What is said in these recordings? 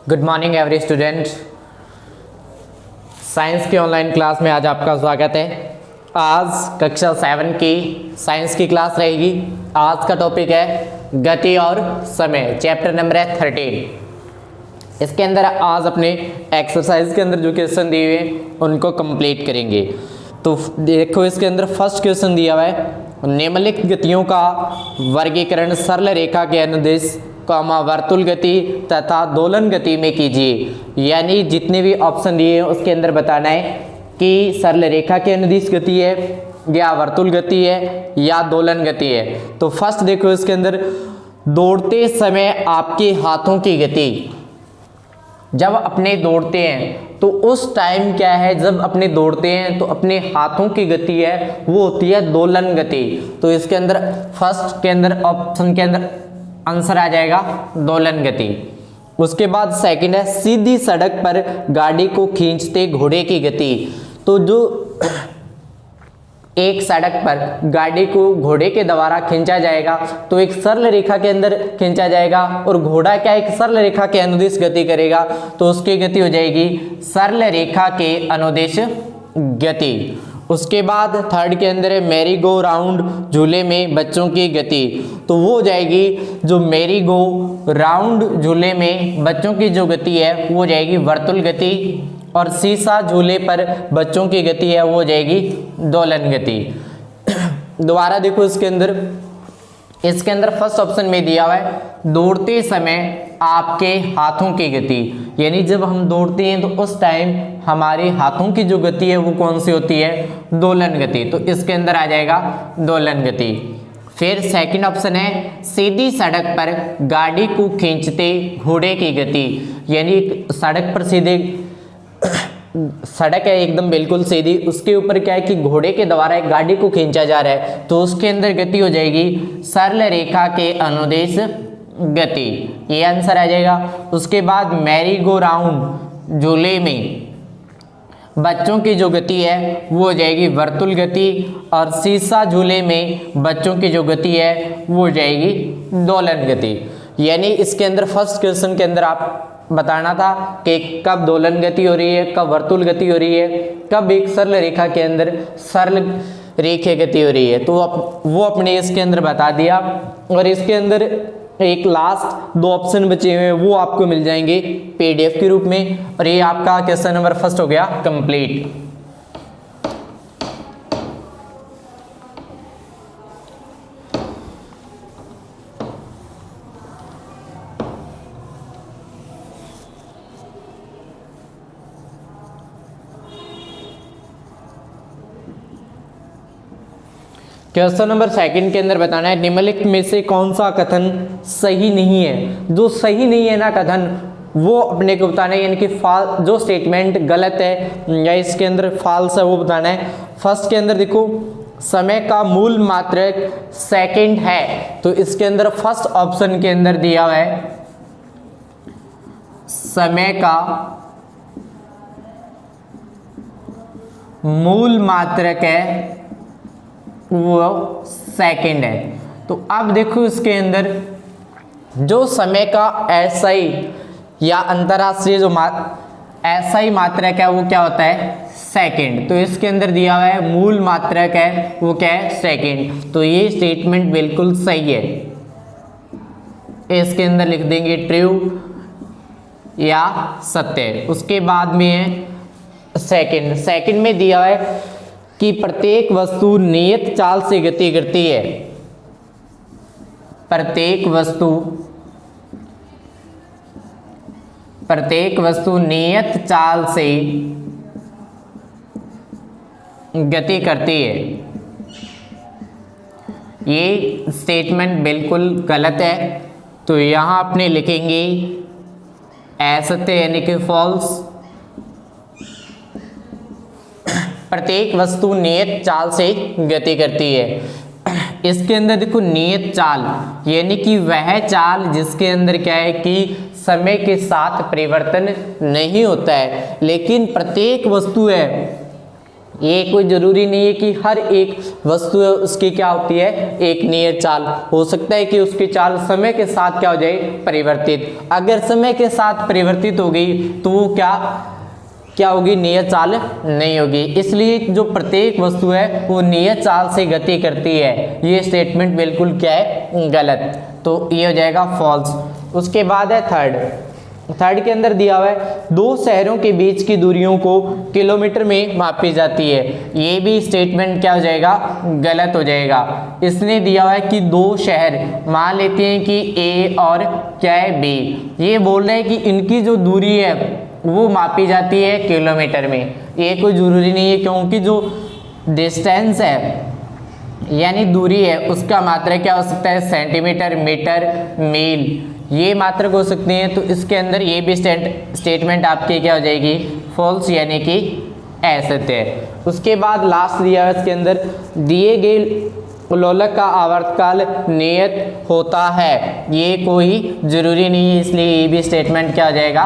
Good morning every student. Science की online class में आज आपका स्वागत है। आज कक्षा 7 की साइंस की क्लास रहेगी। आज का टॉपिक है गति और समय, चैप्टर नंबर है 13। इसके अंदर आज अपने एक्सरसाइज के अंदर जो क्वेश्चन दिए हुए हैं उनको कंप्लीट करेंगे। तो देखो, इसके अंदर फर्स्ट क्वेश्चन दिया हुआ है, निम्नलिखित गतियों का वर्गीकरण सरल रेखा के अनुदिश वर्तुल गति तथा दोलन गति में कीजिए। यानी जितने भी ऑप्शन दिए हैं उसके अंदर बताना है कि सरल रेखा के अनुदिश गति है या वर्तुल गति है या दोलन गति है। तो फर्स्ट देखो, इसके अंदर दौड़ते समय आपके हाथों की गति, जब अपने दौड़ते हैं तो उस टाइम क्या है, जब अपने दौड़ते हैं तो अपने हाथों की गति है वो होती है दोलन गति। तो इसके अंदर फर्स्ट के अंदर ऑप्शन के अंदर आंसर आ जाएगा दोलन गति। उसके बाद सेकंड है, सीधी सड़क पर गाड़ी को खींचते घोड़े की गति। तो जो एक सड़क पर गाड़ी को घोड़े के द्वारा खींचा जाएगा तो एक सरल रेखा के अंदर खींचा जाएगा और घोड़ा क्या एक सरल रेखा के अनुदिश गति करेगा, तो उसकी गति हो जाएगी सरल रेखा के अनुदिश गति। उसके बाद थर्ड के अंदर है मैरी गो राउंड झूले में बच्चों की गति। तो वो हो जाएगी जो मैरी गो राउंड झूले में बच्चों की जो गति है वो हो जाएगी वर्तुल गति, और सीसा झूले पर बच्चों की गति है वो हो जाएगी दोलन गति। दोबारा देखो, इसके अंदर फर्स्ट ऑप्शन में दिया हुआ है दौड़ते समय आपके हाथों की गति, यानी जब हम दौड़ते हैं तो उस टाइम हमारे हाथों की जो गति है वो कौन सी होती है, दोलन गति। तो इसके अंदर आ जाएगा दोलन गति। फिर सेकंड ऑप्शन है सीधी सड़क पर गाड़ी को खींचते घोड़े की गति, यानी सड़क पर सीधे सड़क है एकदम बिल्कुल सीधी, उसके ऊपर क्या है कि घोड़े के द्वारा एक गाड़ी को खींचा जा रहा है, तो उसके अंदर गति हो जाएगी सरल रेखा के अनुदिश गति। ये आंसर आ जाएगा। उसके बाद मैरी गो राउंड झूले में बच्चों की जो गति है वो हो जाएगी वर्तुल गति, और सीसा झूले में बच्चों की जो गति है वो हो जाएगी दोलन गति। यानी इसके अंदर फर्स्ट क्वेश्चन के अंदर आप बताना था कि कब दोलन गति हो रही है, कब वर्तुल गति हो रही है, कब एक सरल रेखा के अंदर सरल रेखा गति हो रही है, तो वो अपने इसके अंदर बता दिया। और इसके अंदर एक लास्ट दो ऑप्शन बचे हुए हैं वो आपको मिल जाएंगे पीडीएफ के रूप में, और ये आपका क्वेश्चन नंबर फर्स्ट हो गया कंप्लीट। क्वेश्चन नंबर सेकंड के अंदर बताना है निम्नलिखित में से कौन सा कथन सही नहीं है। जो सही नहीं है ना कथन, वो अपने को बताना है, यानी कि जो स्टेटमेंट गलत है या इसके अंदर फॉल्स है वो बताना है। फर्स्ट के अंदर देखो, समय का मूल मात्रक सेकंड है, तो इसके अंदर फर्स्ट ऑप्शन के अंदर दिया हुआ है समय का मूल मात्रक है वो सेकंड है। तो अब देखो, इसके अंदर जो समय का एसआई या अंतरराष्ट्रीय जो एसआई मात्रक है वो क्या होता है, सेकंड। तो इसके अंदर दिया हुआ है मूल मात्रक है वो क्या है, सेकंड। तो ये स्टेटमेंट बिल्कुल सही है। इसके अंदर लिख देंगे ट्रू या सत्य। उसके बाद में है सेकंड में दिया हुआ है कि प्रत्येक वस्तु नियत चाल से गति करती है। प्रत्येक वस्तु नियत चाल से गति करती है। ये स्टेटमेंट बिल्कुल गलत है, तो यहां अपने लिखेंगे असत्य यानी कि फॉल्स। प्रत्येक वस्तु नियत चाल से गति करती है। इसके अंदर देखो नियत चाल यानी कि वह चाल जिसके अंदर क्या है कि समय के साथ परिवर्तन नहीं होता है, लेकिन प्रत्येक वस्तु है ये कोई जरूरी नहीं है कि हर एक वस्तु है उसकी क्या होती है, एक नियत चाल। हो सकता है कि उसकी चाल समय के साथ क्या हो जाए, परिवर्तित। अगर समय के साथ परिवर्तित हो गई तो वो क्या होगी, नियत चाल नहीं होगी। इसलिए जो प्रत्येक वस्तु है वो नियत चाल से गति करती है, ये स्टेटमेंट बिल्कुल क्या है, गलत। तो ये हो जाएगा फॉल्स। उसके बाद है थर्ड के अंदर दिया हुआ है दो शहरों के बीच की दूरियों को किलोमीटर में मापी जाती है। ये भी स्टेटमेंट क्या हो जाएगा, गलत हो जाएगा। इसने दिया हुआ है कि दो शहर, मान लेते हैं कि ए और क्या है, बी। ये बोल रहे हैं कि इनकी जो दूरी है वो मापी जाती है किलोमीटर में। ये कोई जरूरी नहीं है, क्योंकि जो डिस्टेंस है यानी दूरी है उसका मात्रक क्या हो सकता है, सेंटीमीटर, मीटर, मील, ये मात्रक हो सकती हैं। तो इसके अंदर ये भी स्टेटमेंट आपकी क्या हो जाएगी, फॉल्स, यानी कि असत्य है। उसके बाद लास्ट दिया है इसके अंदर, दिए गए लोलक का आवर्तकाल नियत होता है। ये कोई जरूरी नहीं है, इसलिए ये भी स्टेटमेंट क्या हो जाएगा,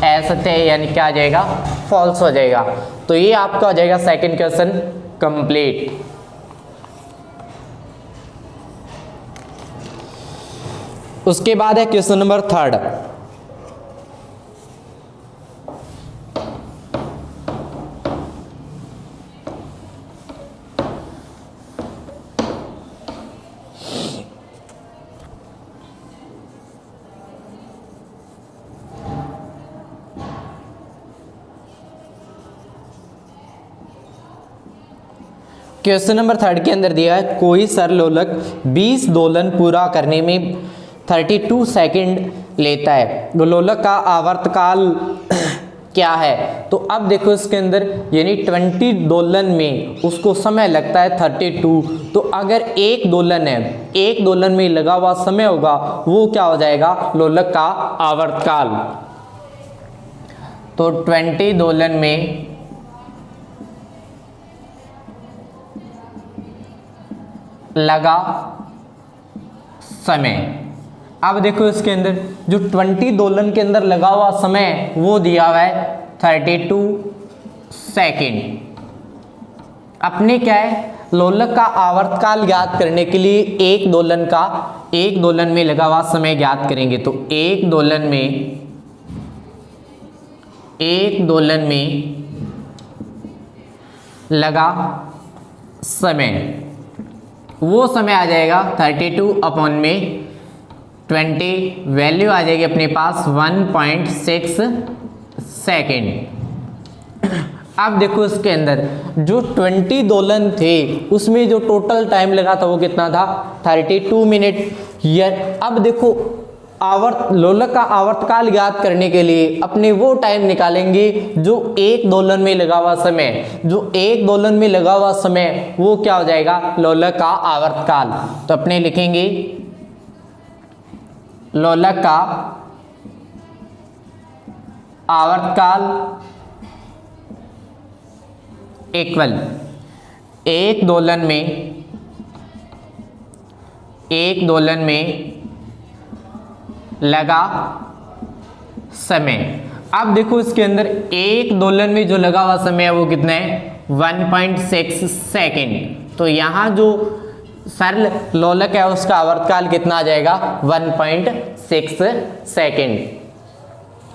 असत्य है, यानी क्या आ जाएगा, फॉल्स हो जाएगा। तो ये आपका हो जाएगा सेकंड क्वेश्चन कंप्लीट। उसके बाद है question number third. Question number third के अंदर दिया है कोई सरलोलक 20 दोलन पूरा करने में 32 सेकंड लेता है, लोलक का आवर्तकाल क्या है। तो अब देखो इसके अंदर यानी 20 दोलन में उसको समय लगता है 32। तो अगर एक दोलन है, एक दोलन में लगा हुआ समय होगा वो क्या हो जाएगा, लोलक का आवर्तकाल। तो 20 दोलन में लगा समय। अब देखो इसके अंदर जो 20 दोलन के अंदर लगा हुआ समय वो दिया हुआ है 32 सेकंड। अपने क्या है, लोलक का आवर्तकाल ज्ञात करने के लिए एक दोलन में लगा हुआ समय ज्ञात करेंगे। तो एक दोलन में लगा समय, वो समय आ जाएगा 32 अपॉन में 20, वैल्यू आ जाएगी अपने पास 1.6 सेकेंड। अब देखो इसके अंदर जो 20 दोलन थे उसमें जो टोटल टाइम लगा था वो कितना था, 32 मिनट। अब देखो लोलक का आवर्तकाल ज्ञात करने के लिए अपने वो टाइम निकालेंगे जो एक दोलन में लगा हुआ समय, जो एक दोलन में लगा हुआ समय वो क्या हो जाएगा, लोलक का आवर्तकाल। तो अपने लिखेंगे लोलक का आवर्तकाल इक्वल एक दोलन में लगा समय। अब देखो इसके अंदर एक दोलन में जो लगा हुआ समय है वो कितना है, 1.6 सेकेंड। तो यहाँ जो सरल लोलक है उसका आवर्तकाल कितना आ जाएगा, 1.6 सेकेंड।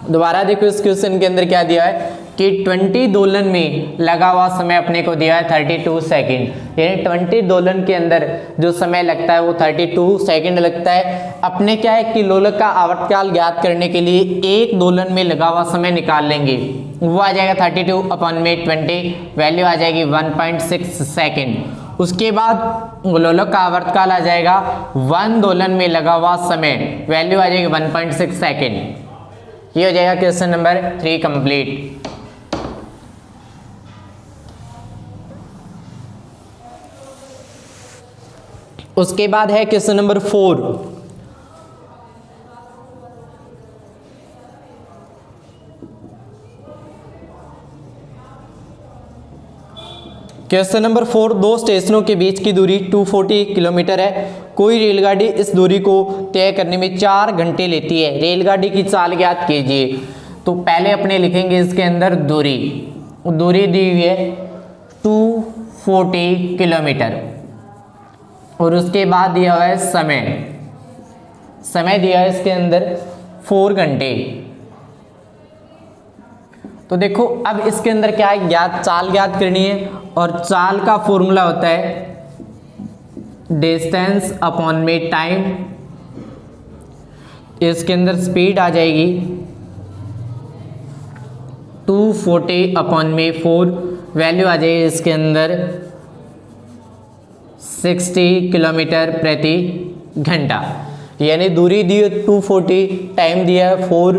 दोबारा देखो इस क्वेश्चन के अंदर क्या दिया है कि 20 दोलन में लगा हुआ समय अपने को दिया है 32 सेकंड, यानी 20 दोलन के अंदर जो समय लगता है वो 32 सेकंड लगता है। अपने क्या है कि लोलक का आवर्तकाल ज्ञात करने के लिए एक दोलन में लगा हुआ समय निकाल लेंगे, वो आ जाएगा 32 अपॉन में 20, वैल्यू आ जाएगी 1.6 सेकेंड। उसके बाद लोलक का आवर्तकाल आ जाएगा 1 दोलन में लगा हुआ समय, वैल्यू आ जाएगी 1.6 सेकेंड। ये हो जाएगा क्वेश्चन नंबर 3 कंप्लीट। उसके बाद है क्वेश्चन नंबर 4। क्वेश्चन नंबर 4, दो स्टेशनों के बीच की दूरी 240 किलोमीटर है। कोई रेलगाड़ी इस दूरी को तय करने में 4 घंटे लेती है, रेलगाड़ी की चाल ज्ञात कीजिए। तो पहले अपने लिखेंगे इसके अंदर दूरी दी हुई है 240 किलोमीटर। और उसके बाद दिया हुआ है समय दिया है इसके अंदर 4 घंटे। तो देखो अब इसके अंदर क्या है, चाल ज्ञात करनी है, और चाल का फॉर्मूला होता है डिस्टेंस अपॉन में टाइम। इसके अंदर स्पीड आ जाएगी 240 अपॉन में 4, वैल्यू आ जाएगी इसके अंदर 60 किलोमीटर प्रति घंटा। यानी दूरी दी 240, टाइम दिया है 4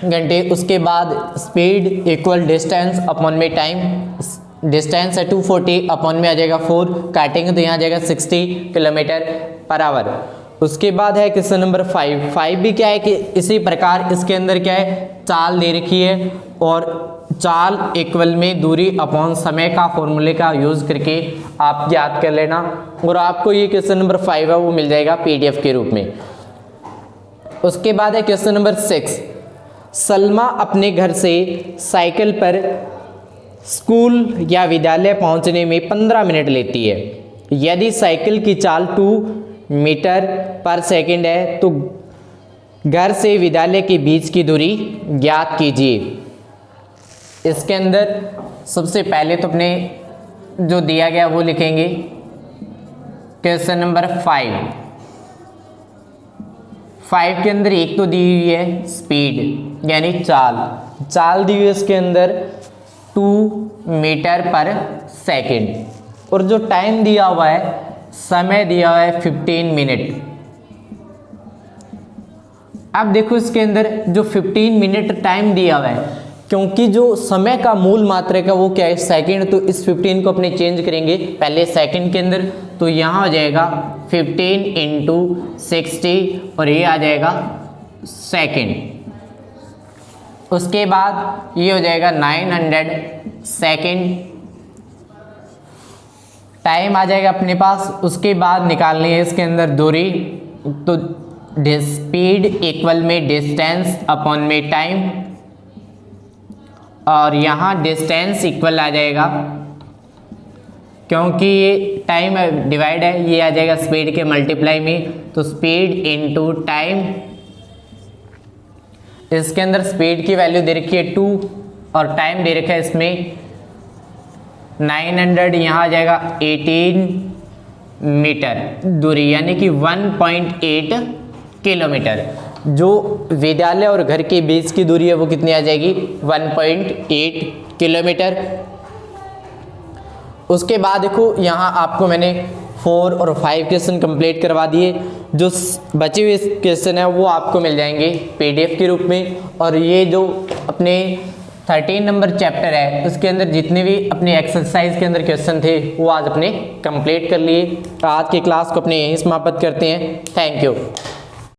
घंटे, उसके बाद स्पीड इक्वल डिस्टेंस अपॉन में टाइम। डिस्टेंस है 240, अपॉन में आ जाएगा 4, काटेंगे तो यहाँ आ जाएगा 60 किलोमीटर पर आवर। उसके बाद है क्वेश्चन नंबर 5 भी क्या है कि इसी प्रकार इसके अंदर क्या है, चाल दे रखी है और चाल इक्वल में दूरी अपॉन समय का फॉर्मूले का यूज़ करके आप याद कर लेना, और आपको ये क्वेश्चन नंबर 5 है वो मिल जाएगा PDF के रूप में। उसके बाद है क्वेश्चन नंबर 6, सलमा अपने घर से साइकिल पर स्कूल या विद्यालय पहुंचने में 15 मिनट लेती है। यदि साइकिल की चाल 2 मीटर पर सेकंड है तो घर से विद्यालय के बीच की दूरी ज्ञात कीजिए। इसके अंदर सबसे पहले तो अपने जो दिया गया वो लिखेंगे। क्वेश्चन नंबर 5 के अंदर एक तो दी हुई है स्पीड यानी चाल दी हुई है इसके अंदर 2 मीटर पर सेकंड, और जो टाइम दिया हुआ है, समय दिया हुआ है 15 मिनट। अब देखो इसके अंदर जो 15 मिनट टाइम दिया हुआ है, क्योंकि जो समय का मूल मात्रक है वो क्या है, सेकंड, तो इस 15 को अपने चेंज करेंगे पहले सेकंड के अंदर, तो यहाँ हो जाएगा 15 इंटू 60 और ये आ जाएगा सेकंड। उसके बाद ये हो जाएगा 900 सेकंड, टाइम आ जाएगा अपने पास। उसके बाद निकालनी है इसके अंदर दूरी, तो स्पीड इक्वल में डिस्टेंस अपॉन में टाइम, और यहाँ डिस्टेंस इक्वल आ जाएगा, क्योंकि ये टाइम डिवाइड है, ये आ जाएगा स्पीड के मल्टीप्लाई में, तो स्पीड इनटू टाइम। इसके अंदर स्पीड की वैल्यू दे रखी है 2 और टाइम दे रखा है इसमें 900, यहाँ आ जाएगा 18 मीटर दूरी, यानी कि 1.8 किलोमीटर। जो विद्यालय और घर के बीच की दूरी है वो कितनी आ जाएगी, 1.8 किलोमीटर। उसके बाद देखो यहाँ आपको मैंने 4 और 5 क्वेश्चन कंप्लीट करवा दिए। जो बचे हुए क्वेश्चन है वो आपको मिल जाएंगे PDF के रूप में, और ये जो अपने 13 नंबर चैप्टर है उसके अंदर जितने भी अपने एक्सरसाइज के अंदर क्वेश्चन थे वो आज अपने कंप्लीट कर लिए। आज की क्लास को अपने यहीं समाप्त करते हैं। Thank you.